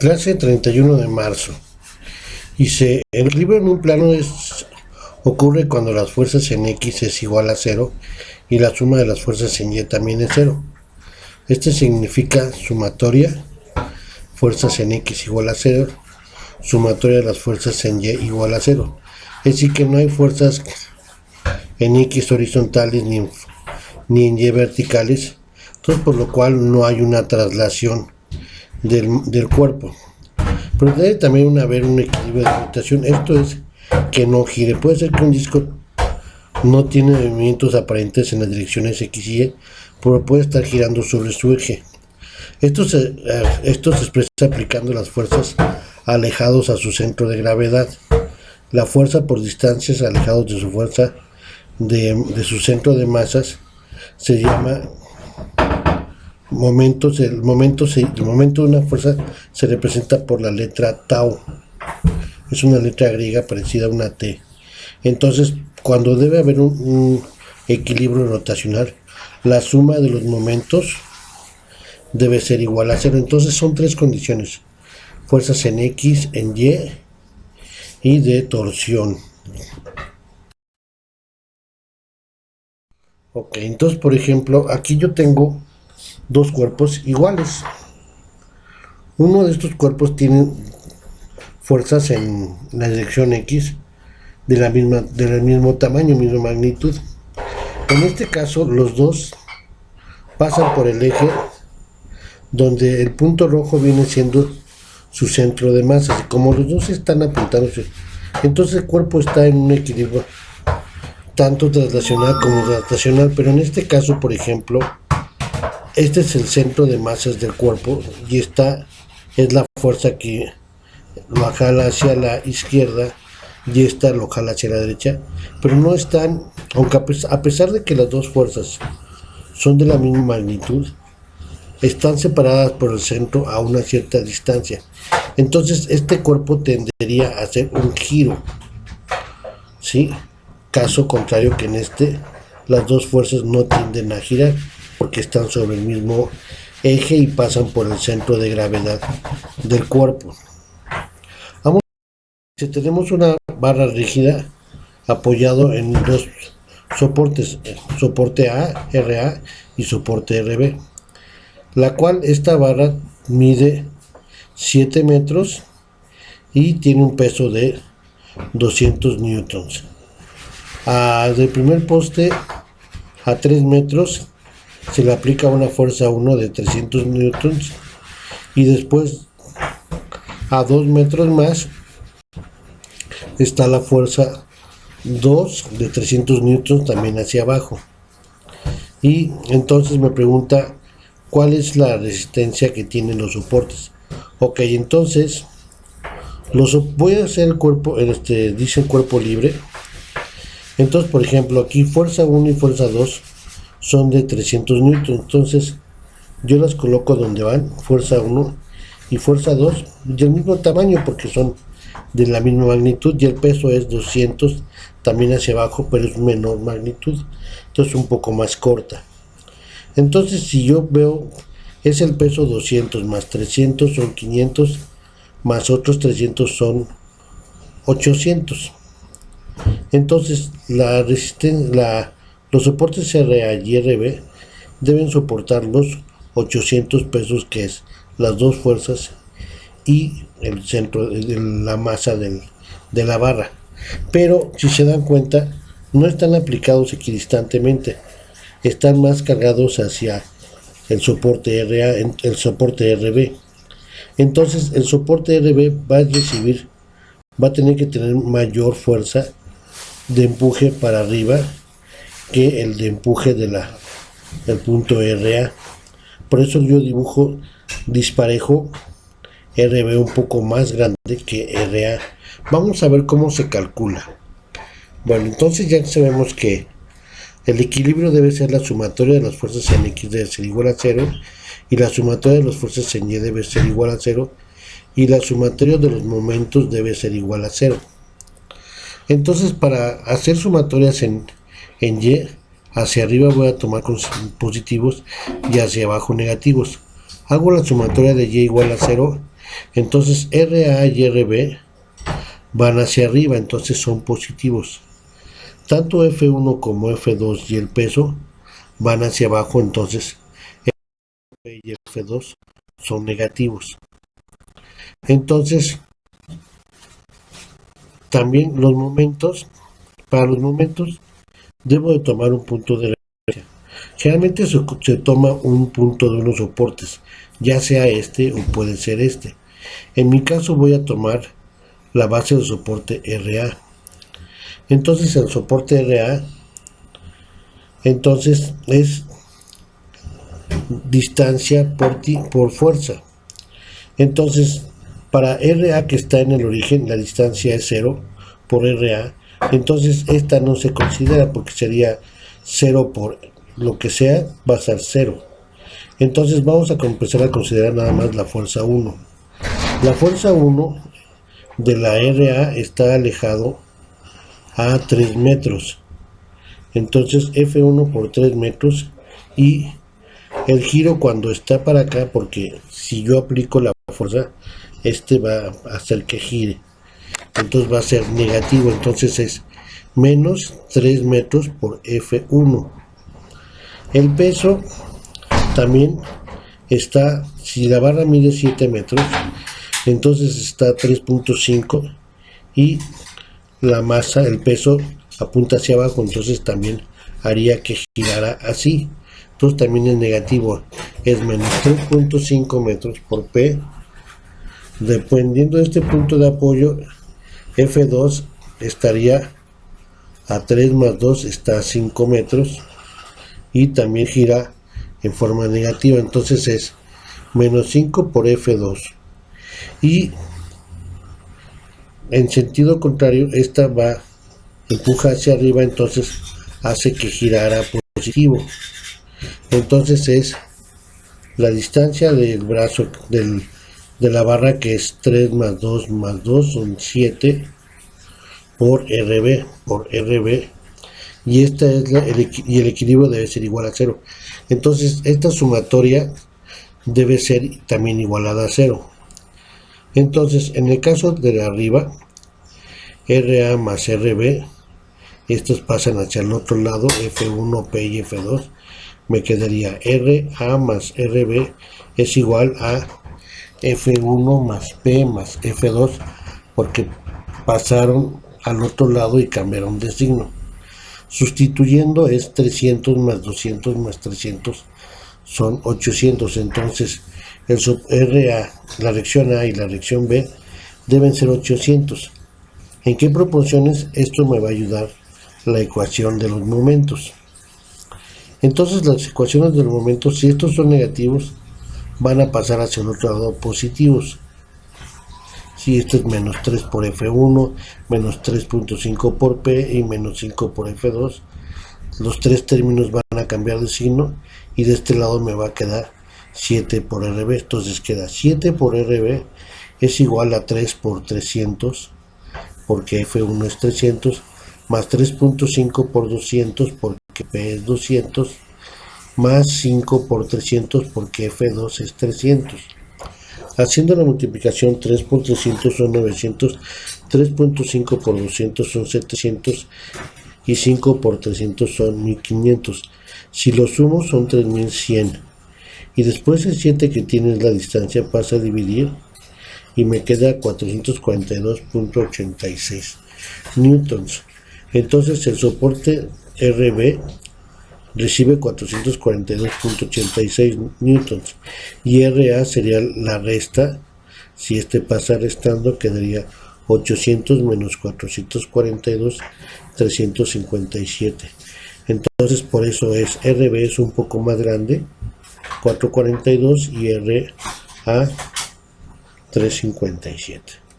Clase 31 de marzo. Dice, el equilibrio en un plano ocurre cuando las fuerzas en X es igual a 0 y la suma de las fuerzas en Y también es 0. Este significa sumatoria, fuerzas en X igual a 0, sumatoria de las fuerzas en Y igual a 0. Es decir, que no hay fuerzas en X horizontales ni en Y verticales, entonces por lo cual no hay una traslación del cuerpo. Pero debe también haber un equilibrio de rotación, esto es que no gire. Puede ser que un disco no tiene movimientos aparentes en las direcciones X y Y, pero puede estar girando sobre su eje. Esto se expresa aplicando las fuerzas alejados a su centro de gravedad. La fuerza por distancias alejados de su fuerza de su centro de masas se llama momentos. El momento de una fuerza se representa por la letra tau. Es una letra griega parecida a una T. Entonces, cuando debe haber un equilibrio rotacional, la suma de los momentos debe ser igual a 0. Entonces son tres condiciones: fuerzas en X, en Y de torsión. Ok, entonces por ejemplo, aquí yo tengo dos cuerpos iguales. Uno de estos cuerpos tiene fuerzas en la dirección X del mismo tamaño, misma magnitud. En este caso, los dos pasan por el eje donde el punto rojo viene siendo su centro de masas. Y como los dos están apuntándose, entonces el cuerpo está en un equilibrio tanto traslacional como rotacional. Pero en este caso, por ejemplo, este es el centro de masas del cuerpo y esta es la fuerza que lo jala hacia la izquierda y esta lo jala hacia la derecha, pero no están, aunque a pesar de que las dos fuerzas son de la misma magnitud, están separadas por el centro a una cierta distancia. Entonces este cuerpo tendería a hacer un giro, ¿sí? Caso contrario que en las dos fuerzas no tienden a girar porque están sobre el mismo eje y pasan por el centro de gravedad del cuerpo. Vamos, si tenemos una barra rígida apoyado en dos soportes, soporte A, RA y soporte RB, la cual esta barra mide 7 metros y tiene un peso de 200 newtons. Del primer poste a 3 metros se le aplica una fuerza 1 de 300 newtons y después a 2 metros más está la fuerza 2 de 300 newtons también hacia abajo. Y entonces me pregunta cuál es la resistencia que tienen los soportes. Ok, entonces voy a hacer el cuerpo, dice cuerpo libre. Entonces, por ejemplo, aquí fuerza 1 y fuerza 2 son de 300 newtons. Entonces yo las coloco donde van, fuerza 1 y fuerza 2, del mismo tamaño porque son de la misma magnitud, y el peso es 200 también hacia abajo, pero es menor magnitud, entonces un poco más corta. Entonces si yo veo, es el peso 200 más 300 son 500, más otros 300 son 800. Entonces la resistencia, los soportes RA y RB deben soportar los 800 pesos, que es las dos fuerzas y el centro de la masa de la barra. Pero si se dan cuenta, no están aplicados equidistantemente, están más cargados hacia el soporte RA, el soporte RB. Entonces el soporte RB va a tener que tener mayor fuerza de empuje para arriba que el de empuje del punto RA. Por eso yo dibujo disparejo RB un poco más grande que RA. Vamos a ver cómo se calcula. Bueno, entonces ya sabemos que el equilibrio debe ser la sumatoria de las fuerzas en X debe ser igual a 0 y la sumatoria de las fuerzas en Y debe ser igual a 0 y la sumatoria de los momentos debe ser igual a 0. Entonces, para hacer sumatorias en Y, hacia arriba voy a tomar positivos y hacia abajo negativos. Hago la sumatoria de Y igual a 0 Entonces RA y RB van hacia arriba, entonces son positivos. Tanto F1 como F2 y el peso van hacia abajo, entonces F y F2 son negativos. Entonces, también los momentos, para los momentos, debo de tomar un punto de referencia. Generalmente se toma un punto de unos soportes, ya sea este o puede ser este. En mi caso voy a tomar la base del soporte RA. Entonces el soporte RA entonces es distancia por fuerza. Entonces para RA que está en el origen la distancia es 0 por RA. Entonces esta no se considera porque sería 0 por lo que sea, va a ser 0. Entonces vamos a empezar a considerar nada más la fuerza 1. La fuerza 1 de la RA está alejado a 3 metros. Entonces F1 por 3 metros y el giro cuando está para acá, porque si yo aplico la fuerza, este va a hacer que gire. Entonces va a ser negativo, entonces es menos 3 metros por F1. El peso también está, si la barra mide 7 metros, entonces está 3.5 y la masa, el peso apunta hacia abajo, entonces también haría que girara así. Entonces también es negativo, es menos 3.5 metros por P. Dependiendo de este punto de apoyo, F2 estaría a 3 más 2 está a 5 metros y también gira en forma negativa, entonces es menos 5 por F2. Y en sentido contrario, esta va, empuja hacia arriba, entonces hace que girara positivo. Entonces es la distancia del brazo de la barra, que es 3 más 2 son 7 por RB, y esta es el equilibrio debe ser igual a 0. Entonces esta sumatoria debe ser también igualada a 0. Entonces en el caso de arriba, RA más RB, estos pasan hacia el otro lado, F1, P y F2, me quedaría RA más RB es igual a F1 más P más F2, porque pasaron al otro lado y cambiaron de signo. Sustituyendo es 300 más 200 más 300 son 800. Entonces el RA, la reacción A y la reacción B deben ser 800. ¿En qué proporciones? Esto me va a ayudar la ecuación de los momentos. Entonces las ecuaciones de los momentos, si estos son negativos, van a pasar hacia el otro lado positivos. Si esto es menos 3 por F1, menos 3.5 por P y menos 5 por F2, los tres términos van a cambiar de signo y de este lado me va a quedar 7 por RB. Entonces queda 7 por RB es igual a 3 por 300, porque F1 es 300, más 3.5 por 200, porque P es 200, más 5 por 300, porque F2 es 300. Haciendo la multiplicación, 3 por 300 son 900, 3.5 por 200 son 700 y 5 por 300 son 1500. Si lo sumo son 3100. Y después el 7 que tiene la distancia pasa a dividir y me queda 442.86 newtons. Entonces el soporte RB recibe 442.86 newtons y RA sería la resta. Si este pasa restando, quedaría 800 menos 442, 357. Entonces por eso es RB es un poco más grande, 442, y RA 357.